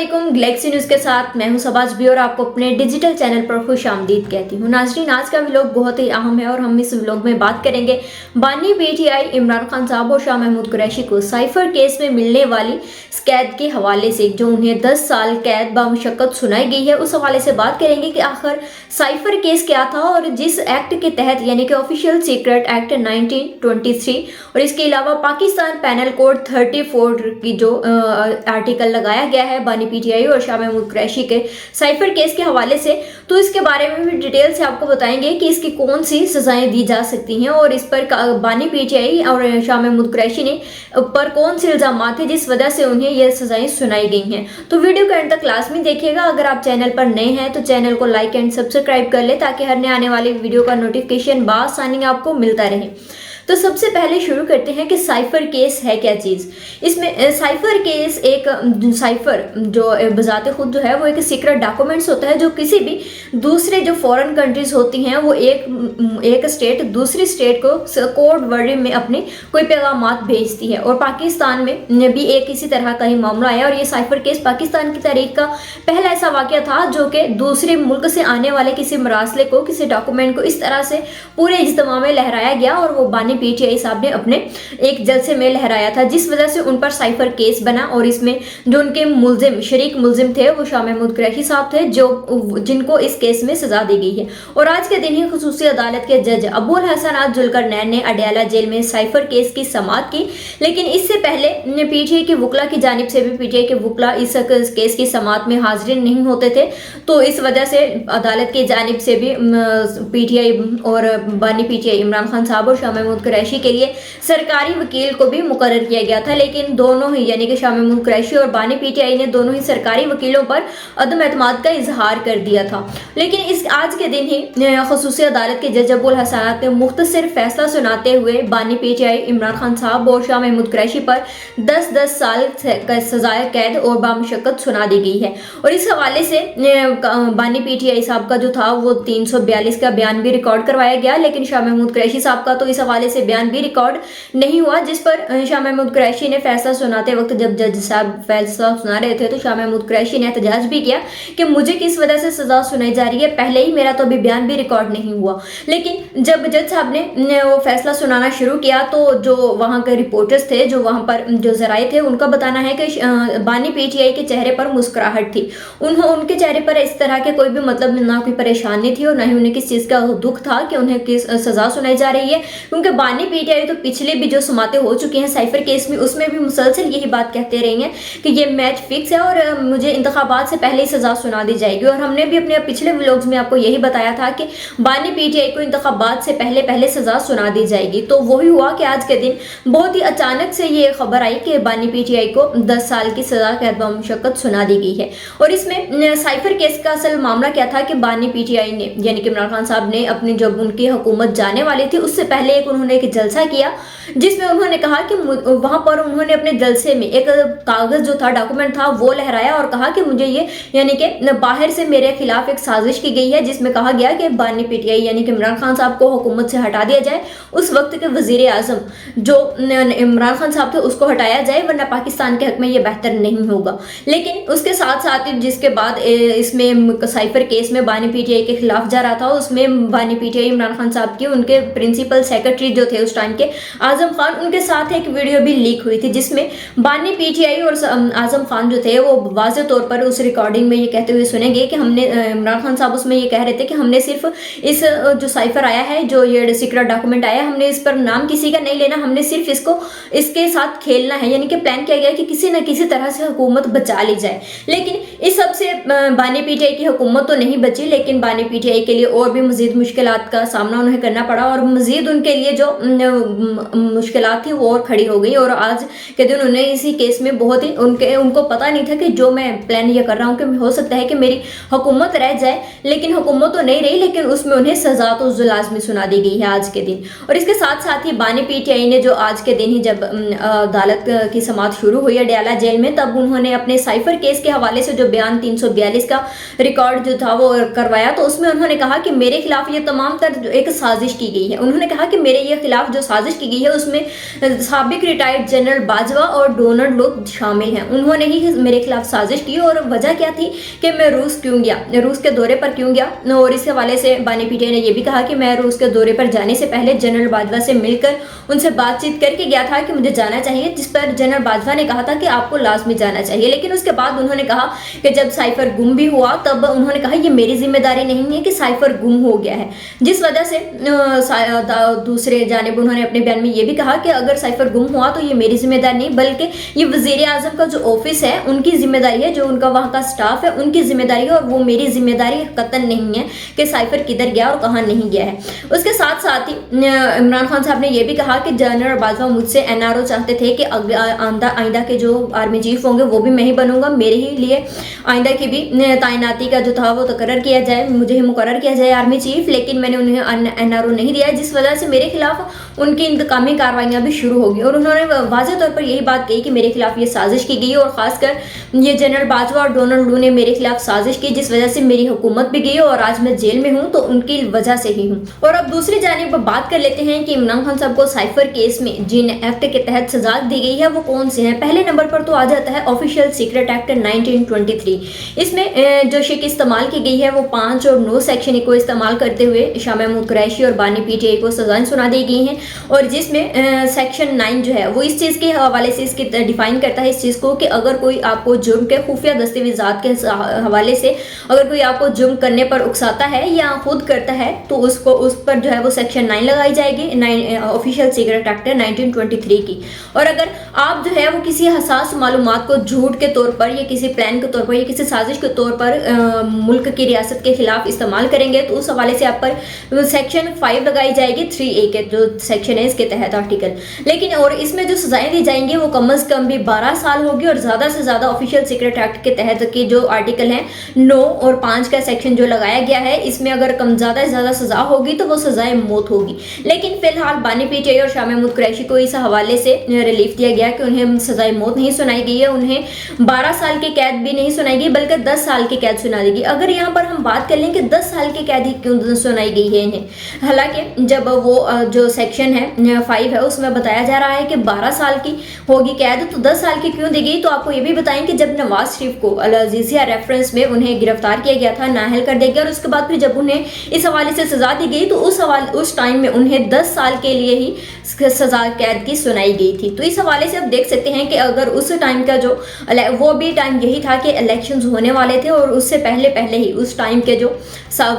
अस्सलामुअलैकुम। Galaxy news के साथ मैं हूं शबाज भी और आपको अपने डिजिटल चैनल पर खुश आमदीद कहती हूं। नाज़रीन, आज का व्लॉग बहुत ही अहम है और हम इस व्लॉग में बात करेंगे बानी पीटीआई इमरान खान साहब और शाह महमूद कुरैशी को साइफर केस में मिलने वाली कैद के हवाले से, जो उन्हें 10 साल कैद बामुशक्कत सुनाई गई है, उस हवाले से बात करेंगे कि आखिर साइफर केस क्या था और जिस एक्ट के तहत यानी कि ऑफिशियल सीक्रेट एक्ट 1923 और इसके अलावा पाकिस्तान पैनल कोड 34 की जो आर्टिकल लगाया गया है बानी पीटीआई और शाह महमूद कुरैशी के साइफर केस के हवाले से, तो इसके बारे में भी डिटेल से आपको बताएंगे कि इसकी कौन सी सजाएं दी जा सकती हैं और इस पर बानी पीटीआई और शाह महमूद कुरैशी ने पर कौन से इल्जाम थे जिस वजह से उन्हें यह सजाएं सुनाई गई हैं। तो वीडियो को एंड तक लाजमी देखिएगा। अगर आप चैनल पर नए हैं तो चैनल को लाइक एंड सब्सक्राइब कर ले ताकि हर नए आने वाली वीडियो का नोटिफिकेशन बासानी आपको मिलता रहे। तो सबसे पहले शुरू करते हैं कि साइफर केस है क्या चीज़। इसमें साइफर केस एक साइफर जो बजाते खुद जो है वो एक सीक्रेट डॉक्यूमेंट्स होता है जो किसी भी दूसरे जो फॉरेन कंट्रीज होती हैं वो एक स्टेट दूसरी स्टेट को कोड वर्ड में अपनी कोई पैगामात भेजती है। और पाकिस्तान में भी एक इसी तरह का ही मामला आया और ये साइफर केस पाकिस्तान की तारीख का पहला ऐसा वाक़या था जो कि दूसरे मुल्क से आने वाले किसी मरासले को, किसी डॉक्यूमेंट को इस तरह से पूरे इज्तिमा में लहराया गया और वो बानी पीटीआई साहब ने अपने एक जलसे में लहराया था, जिस वजह से उन पर साइफर केस बना। और इसमें जो उनके शरीक मुलजिम थे वो शाह महमूद कुरैशी साहब थे, जो जिनको इस केस में सजा दी गई है। और आज के दिन ही खुसूसी अदालत के जज अबुल हसन जुल्करनैन ने अडयाला जेल में साइफर केस की समाअत की, लेकिन इससे पहले पीटीआई के वकला की जानिब से भी पीटीआई के वकला इस केस की समाअत में हाजिर नहीं होते थे, तो इस वजह से अदालत की जानिब से भी पीटीआई और बानी पीटीआई इमरान खान साहब और शाह महमूद कुरैशी के लिए सरकारी वकील को भी मुकर्रर किया गया था। लेकिन दोनों ही यानी कि शाह महमूद कुरैशी और बानी पीटीआई ने दोनों ही सरकारी वकीलों पर अदम एतमाद का इजहार कर दिया था। लेकिन इस आज के दिन ही खुसूसी अदालत के जज अबुल हसन ने मुख्तसर फैसला सुनाते हुए बानी पीटीआई इमरान खान साहब और शाह महमूद कुरैशी पर 10-10 साल का सजाए कैद और बामुशक्कत सुना दी गई है। और इस हवाले से बानी पीटीआई साहब का जो था वो 342 का बयान भी रिकॉर्ड करवाया गया, लेकिन शाह महमूद कुरैशी साहब का तो इस हवाले से बयान भी रिकॉर्ड नहीं हुआ, जिस पर शाह महमूद कुरैशी ने फैसला सुनाते वक्त जब जज साहब फैसला सुना रहे थे तो शाह महमूद कुरैशी ने एहतजाज भी किया कि मुझे किस वजह से सजा सुनाई जा रही है, पहले ही मेरा तो अभी बयान भी रिकॉर्ड नहीं हुआ। लेकिन जब जज साहब ने वो फैसला सुनाना शुरू किया तो जो वहाँ के रिपोर्टर्स थे, जो वहाँ पर जो जराए थे, उनका बताना है कि बानी पीटीआई के चेहरे पर मुस्कुराहट थी। उनके चेहरे पर इस तरह के कोई भी मतलब ना कोई परेशानी थी और ना ही उन्हें किस चीज़ का दुख था कि उन्हें किस सजा सुनाई जा रही है, क्योंकि बानी पीटीआई तो पिछले भी जो समाते हो चुके हैं साइफर केस में उसमें भी मुसलसल यही बात कहते रही हैं कि ये मैच फिक्स है और मुझे इंतखाबात से पहले ही सजा सुना दी जाएगी। और हमने भी अपने पिछले व्लॉग्स में आपको यही बताया था कि बानी पीटीआई को इंतखाबात से पहले सजा सुना दी जाएगी। तो वही हुआ कि आज के दिन बहुत ही अचानक से ये खबर आई कि बानी पीटीआई को 10 साल की सजा कैद बामुशक्कत सुना दी गई है। और इसमें साइफर केस का असल मामला क्या था कि बानी पीटीआई ने यानी कि इमरान खान साहब ने अपनी जब उनकी हुकूमत जाने वाली थी उससे पहले उन्होंने एक जलसा किया, जिसमें उन्होंने कहा कि वहां पर उन्होंने अपने जलसे में एक कागज जो था, डॉक्यूमेंट था, वो लहराया और कहा कि मुझे ये यानी कि बाहर से मेरे खिलाफ एक साजिश की गई है, जिसमें कहा गया कि बानी पीटीआई यानी कि इमरान खान साहब को हुकूमत से हटा दिया जाए, उस वक्त के वजीर आजम जो इमरान खान साहब थे उसको हटाया जाए, वरना पाकिस्तान के हक में ये बेहतर नहीं होगा। लेकिन उसके साथ साथ ही जिसके बाद इसमें साइफर केस में बानी पीटीआई के खिलाफ जा रहा था, उसमें बानी पीटीआई इमरान खान साहब की उनके प्रिंसिपल सेक्रेटरी जो थे उस टाइम के आजम खान, उनके साथ एक वीडियो भी लीक हुई थी जिसमें बानी पीटीआई और आजम खान जो थे वो वाज़ेह तौर पर उस रिकॉर्डिंग में ये कहते हुए सुनेंगे कि हमने इमरान खान साहब उसमें ये कह रहे थे कि हमने सिर्फ इस जो साइफर आया है, जो ये सीक्रेट डॉक्यूमेंट आया, हमने इस पर नाम किसी का नहीं लेना, हमने सिर्फ इसके साथ खेलना है, यानी कि प्लान किया गया कि किसी न किसी तरह से हुकूमत बचा ली जाए। लेकिन इस सब से बानी पीटीआई की हुकूमत तो नहीं बची, लेकिन बानी पीटीआई के लिए और भी मजीद मुश्किलात का सामना उन्हें करना पड़ा और मजीद उनके लिए जो मुश्किलात थी वो और खड़ी हो गई। और आज के दिन उन्हें इसी केस में बहुत ही उनको पता नहीं था कि जो मैं प्लान ये कर रहा हूँ कि हो सकता है कि मेरी हुकूमत रह जाए, लेकिन हुकूमत तो नहीं रही, लेकिन उसमें उन्हें सजा तो लाजमी सुना दी गई है आज के दिन। और इसके साथ साथ ही बानी पीटीआई ने जो आज के दिन ही जब अदालत की समाअत शुरू हुई अडयाला जेल में, तब उन्होंने अपने साइफर केस के हवाले से जो बयान 342 का रिकॉर्ड जो था वो करवाया, तो उसमें उन्होंने कहा कि मेरे खिलाफ ये तमाम तर एक साजिश की गई है। उन्होंने कहा कि मेरे ये खिलाफ जो साजिश की गई है उसमें साबिक रिटायर्ड जनरल बाजवा और डोनर लोग शामिल हैं। उन्होंने ही मेरे खिलाफ साजिश की और वजह क्या थी कि मैं रूस क्यों गया, रूस के दौरे पर क्यों गया। और इस हवाले से बानी पीटीआई ने यह भी कहा कि मैं रूस के दौरे पर जाने से पहले जनरल बाजवा से मिलकर उनसे बातचीत करके गया था कि मुझे जाना चाहिए, जिस पर जनरल बाजवा ने कहा था कि आपको लाजमी जाना चाहिए। लेकिन उसके बाद उन्होंने कहा कि जब साइफर गुम भी हुआ तब उन्होंने कहा ये मेरी जिम्मेदारी नहीं है कि साइफर गुम हो गया है, जिस वजह से दूसरे जानिब उन्होंने अपने बयान में ये भी कहा कि अगर साइफर गुम हुआ तो ये मेरी जिम्मेदारी नहीं बल्कि ये वजीर आजम का जो ऑफिस है उनकी जिम्मेदारी है, जो उनका वहाँ का स्टाफ है उनकी जिम्मेदारी है, और वो मेरी जिम्मेदारी कतन नहीं है कि साइफर किधर गया और कहाँ नहीं गया है। उसके साथ साथ ही इमरान खान साहब ने यह भी कहा कि जनरल बाजवा मुझसे एनआरओ चाहते थे कि आइंदा के जो आर्मी चीफ होंगे वो भी मैं ही बनूंगा, मेरे ही लिए आइंदा की भी तैनाती का जो था वो तकर्रर किया जाए, मुझे ही मुकर्रर किया जाए आर्मी चीफ, लेकिन मैंने उन्हें एनआरओ नहीं दिया, जिस वजह से मेरे खिलाफ उनकी इंतकामी कार्रवाइयाँ भी शुरू होगी। और उन्होंने वाज़ेह तौर पर यही बात कही कि मेरे खिलाफ ये साजिश की गई और खासकर ये जनरल बाजवा और डोनाल्ड लू ने मेरे खिलाफ साजिश की, जिस वजह से मेरी हुकूमत भी गई और आज मैं जेल में हूँ तो उनकी वजह से ही हूँ। और अब दूसरी जानिब बात कर लेते हैं कि इमरान खान साहब को साइफर केस में जिन एक्ट के तहत सजा दी गई है वो कौन से हैं। पहले नंबर पर तो आ जाता है ऑफिशियल सीक्रेट एक्ट 1923। इसमें जो शिक इस्तेमाल की गई है वो 5 और 9 सेक्शन को इस्तेमाल करते हुए शाह महमूद कुरैशी और बानी पीटीआई को सजाएं सुना दी गई हैं। और जिसमें सेक्शन 9 जो है वो इस चीज़ के हवाले से इसकी डिफाइन करता है इस चीज़ को कि अगर कोई आपको जुर्म के खुफिया दस्तावेजात के हवाले से अगर कोई आपको जुर्म करने पर उकसाता है या खुद करता है तो उसको उस पर जो है वो सेक्शन 9 लगाई जाएगी, ऑफिशियल सीक्रेट एक्ट 1923 की। और अगर आप जो है वो किसी हसास मालूमात को झूठ के तौर पर या किसी प्लान के तौर पर या किसी साजिश के तौर पर मुल्क की रियासत के खिलाफ इस्तेमाल करेंगे तो उस हवाले से आप पर सेक्शन 5 लगाई जाएगी, 3A के जो सेक्शन है इसके तहत आर्टिकल। लेकिन और इसमें जो सजाएं दी जाएंगी वो कम अज कम भी 12 साल होगी और ज़्यादा से ज़्यादा ऑफिशियल सीक्रेट एक्ट के तहत के जो आर्टिकल हैं 9 और 5 का सेक्शन जो लगाया गया है इसमें अगर कम ज़्यादा से ज़्यादा सजा होगी तो वो सजाएं मौत होगी। लेकिन फिलहाल बानी पीटीआई और शाह महमूद कुरैशी को इस हवाले से रिलीफ दिया गया कि उन्हें सजाएं मौत नहीं सुनाई गई है, उन्हें 12 साल की कैद भी नहीं सुनाई गई बल्कि 10 साल की कैद सुना देगी। अगर यहाँ पर हम बात कर लें कि 10 साल की कैद ही क्यों सुनाई गई है इन्हें, हालांकि जब वो जो सेक्शन है 5 है उसमें बताया जा रहा है कि 12 साल की होगी कैद, तो 10 साल की क्यों दी गई। तो आपको ये भी बताएं कि जब नवाज शरीफ को अल अजीज़िया रेफरेंस में उन्हें गिरफ्तार किया गया था, नाअहल कर दिया गया और उसके बाद फिर जब उन्हें इस हवाले से सजा दी गई तो उस टाइम में उन्हें 10 साल के लिए ही सजा कैद की सुनाई गई थी। तो इस हवाले से आप देख सकते हैं कि अगर उस टाइम का जो वो भी टाइम यही था कि इलेक्शंस होने वाले थे और उससे पहले ही उस टाइम के जो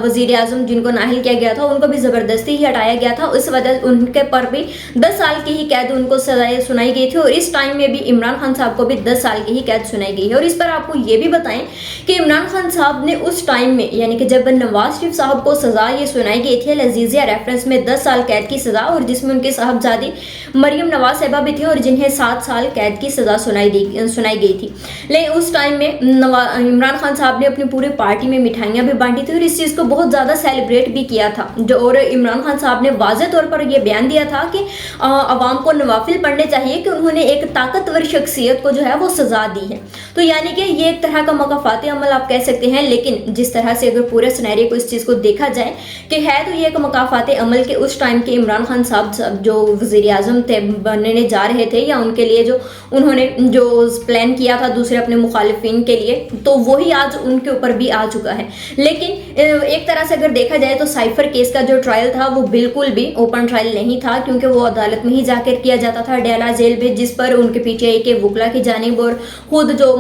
वजीर आजम जिनको नाअहल किया गया था उनको भी ज़बरदस्ती ही हटाया गया था, उस वजह उनके पर भी 10 साल की ही कैद उनको सजाएं सुनाई गई थी। और इस टाइम में भी इमरान खान साहब को भी 10 साल की ही कैद सुनाई गई है। और इस पर आपको ये भी बताएं कि इमरान खान साहब ने उस टाइम में यानी कि जब नवाज शरीफ साहब को सजा ये सुनाई गई थी अल अजीज़िया रेफरेंस में 10 साल कैद की सजा, और जिसमें उनके साहबजादी मरियम नवाज साहिबा भी थी और जिन्हें 7 साल कैद की सजा सुनाई गई थी। लेकिन उस टाइम में इमरान खान साहब ने अपनी पूरी पार्टी में मिठाइयाँ भी बांटी थी और इस चीज़ को बहुत ज़्यादा सेलिब्रेट भी किया था। और इमरान खान साहब ने वाज़ेह तौर पर यह बयान दिया था कि अवाम को नवाफिल पढ़ने चाहिए कि उन्होंने एक ताकतवर शख्सियत को जो है वो सजा दी है। तो यानी कि ये एक तरह का मकाफाती अमल आप कह सकते हैं। लेकिन जिस तरह से अगर पूरे सिनेरियो को इस चीज़ को देखा जाए कि है तो ये एक मकाफाती अमल के उस टाइम के इमरान खान साहब जो वज़ीर आज़म थे बनने जा रहे थे या उनके लिए जो उन्होंने जो प्लान किया था दूसरे अपने मुखालिफिन के लिए, तो वही आज उनके ऊपर भी आ चुका है। लेकिन एक तरह से अगर देखा जाए तो साइफर केस का जो ट्रायल था वो बिल्कुल भी ओपन ट्रायल नहीं था, क्योंकि वो अदालत में ही जाकर किया जाता था डयाला जेल में, जिस पर उनके पीटीआई के वकला की जानिब और खुद जो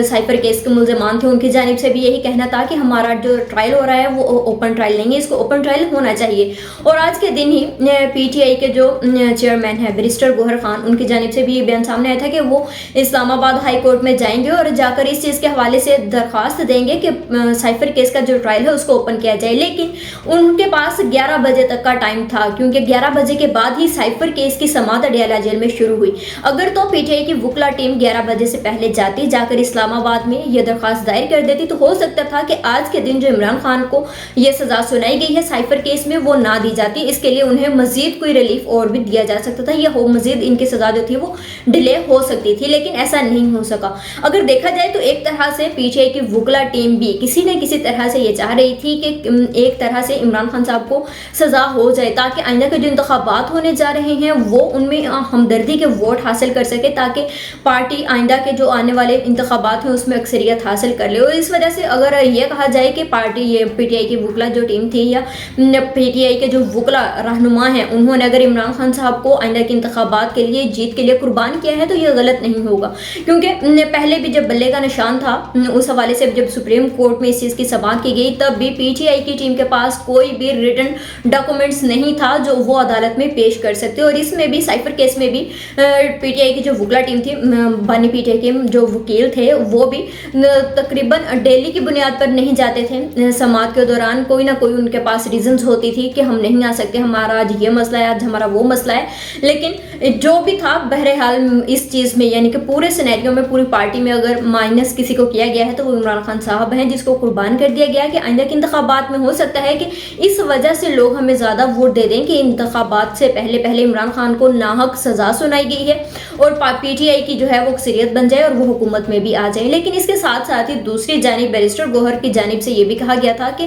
साइफर केस के मुल्ज़िमान थे उनकी जानिब से भी यही कहना था कि हमारा जो ट्रायल हो रहा है वो ओपन ट्रायल नहीं है, इसको ओपन ट्रायल होना चाहिए। और आज के दिन ही पीटीआई के जो चेयरमैन है बैरिस्टर गौहर खान, उनकी जानिब से भी ये बयान सामने आया था कि वो इस्लामाबाद हाई कोर्ट में जाएंगे और जाकर इस चीज़ के हवाले से दरख्वास्त देंगे कि साइफर केस का जो ट्रायल है उसको ओपन किया जाए। लेकिन उनके पास 11 बजे तक का टाइम था, क्योंकि 11 बजे के बाद ही साइफर केस की समाअत डयाला जेल में शुरू हुई। अगर तो पीटीआई की वकला टीम 11 बजे से पहले जाती, जाकर इस्लामाबाद में यह दरख्वास्त दायर कर देती, तो हो सकता था कि आज के दिन जो इमरान खान को यह सजा सुनाई गई है साइफर केस में वो ना दी जाती। इसके लिए उन्हें मजीद कोई रिलीफ और भी दिया जा सकता था या हो मजीद इनकी सजा जो थी वो डिले हो सकती थी, लेकिन ऐसा नहीं हो सका। अगर देखा जाए तो एक तरह से पीटीआई की वकला टीम भी किसी न किसी तरह से ये चाह रही थी कि एक तरह से इमरान खान साहब को सजा हो जाए ताकि आइंदा के जो इंतखाबात होने जा रहे हैं वो उनमें हमदर्दी के वोट हासिल कर सके, ताकि पार्टी आइंदा के जो आने वाले इंतखाबात हैं उसमें अक्सरियत हासिल कर ले। और इस वजह से अगर ये कहा जाए कि पार्टी, ये पीटीआई की वकला जो टीम थी या पीटीआई के जो वकला रहनुमा हैं, उन्होंने अगर इमरान खान साहब को आइंदा के इंतखाबात के लिए, जीत के लिए कुर्बान किया है तो ये गलत नहीं होगा। क्योंकि पहले भी जब बल्ले का निशान था, उस हवाले से जब सुप्रीम कोर्ट में इस चीज़ की समाअत की गई, तब भी पीटीआई की टीम के पास कोई भी रिटन डॉक्यूमेंट्स नहीं था जो वो अदालत में पेश कर सकते। और इसमें भी साइफर केस में भी पीटीआई की जो वकला टीम थी, बानी पीटीआई के जो वकील थे, वो भी तकरीबन डेली की बुनियाद पर नहीं जाते थे। समाअत के दौरान कोई ना कोई उनके पास रीजंस होती थी कि हम नहीं आ सकते, हमारा आज ये मसला है, आज हमारा वो मसला है। लेकिन जो भी था, बहरहाल इस चीज़ में, यानी कि पूरे सिनेरियो में, पूरी पार्टी में अगर माइनस किसी को किया गया है तो वो इमरान खान साहब हैं, जिसको कुर्बान कर दिया गया है कि आइंदा के इंतखाबात में हो सकता है कि इस वजह से लोग हमें ज़्यादा वोट दे दें कि इंतखाबात से पहले पहले इमरान खान को नाहक सज़ा सुनाई गई है और पीटीआई की जो है वो अक्सरियत बन जाए और वो हुकूमत में भी आ जाए। लेकिन इसके साथ साथ ही दूसरी जानिब बैरिस्टर गौहर की जानिब से ये भी कहा गया था कि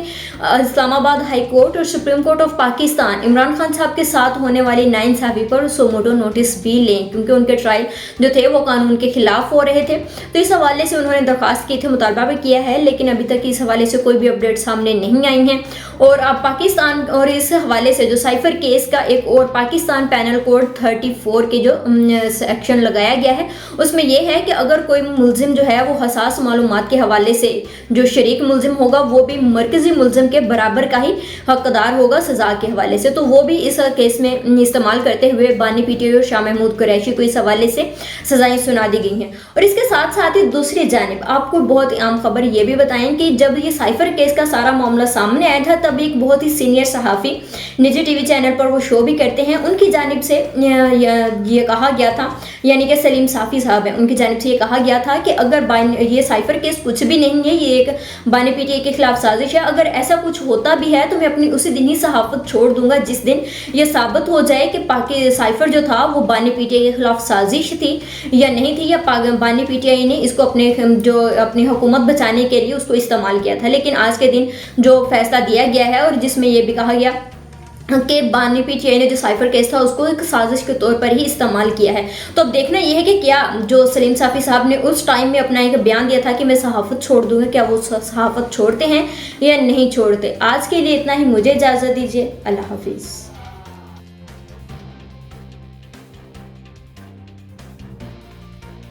इस्लामाबाद हाई कोर्ट और supreme court of Pakistan Imran Khan साहब के साथ होने वाली नाइंसाफी पर सोमोटो नोटिस भी लें, क्योंकि उनके ट्रायल जो थे वो कानून के खिलाफ हो रहे थे। तो इस हवाले से उन्होंने दरख्वास्त की थी, मुतालबा भी किया है, लेकिन अभी तक इस हवाले से कोई भी अपडेट सामने नहीं आई हैं। और अब पाकिस्तान, और इस हवाले से जो साइफर केस का एक और पाकिस्तान पैनल कोड 34 के जो सेक्शन लगाया गया है, उसमें यह है कि अगर कोई मुलजिम जो है वो हसास मालूमात के हवाले से जो शरीक मुलजिम होगा वो भी मरकजी मुलजिम के बराबर का ही हकदार होगा सज़ा के हवाले से। तो वो भी इस केस में इस्तेमाल करते हुए बानी पीटीआई और शाह महमूद कुरैशी को इस हवाले से सजाएं सुना दी गई हैं। और इसके साथ साथ ही दूसरी जानिब आपको बहुत ही आम खबर ये भी बताएं कि जब ये साइफर केस का सारा मामला सामने आया था, तब एक बहुत ही सीनियर सहाफ़ी निजी टीवी चैनल पर वो शो भी करते हैं, उनकी जानिब से ये कहा गया था, यानी कि सलीम साफ़ी साहब हैं, उनकी जानिब से ये कहा गया था कि अगर ये साइफर केस कुछ भी नहीं है, ये एक बानी पीटीआई के खिलाफ साजिश है, अगर ऐसा कुछ होता भी है तो मैं अपनी उसी दिन ही सहाफ़त छोड़ दूंगा जिस दिन ये साबित हो जाए कि साइफर जो था वो बानी पीटीआई के खिलाफ साजिश थी या नहीं थी, या बानी पीटीआई ने इसको अपनी हुकूमत बचाने के लिए उसको इस्तेमाल किया था। लेकिन आज के दिन जो फैसला दिया गया है और जिसमें यह भी कहा गया कि बानी पीटीआई ने जो साइफर केस था उसको एक साजिश के तौर पर ही इस्तेमाल किया है। तो अब देखना यह है कि क्या जो सलीम साफ़ी साहब ने उस टाइम में अपना एक बयान दिया था कि मैं सहाफ़त छोड़ दूंगा, क्या वो सहाफ़त छोड़ते हैं या नहीं छोड़ते। आज के लिए इतना ही, मुझे इजाज़त दीजिए, अल्लाह हाफिज़।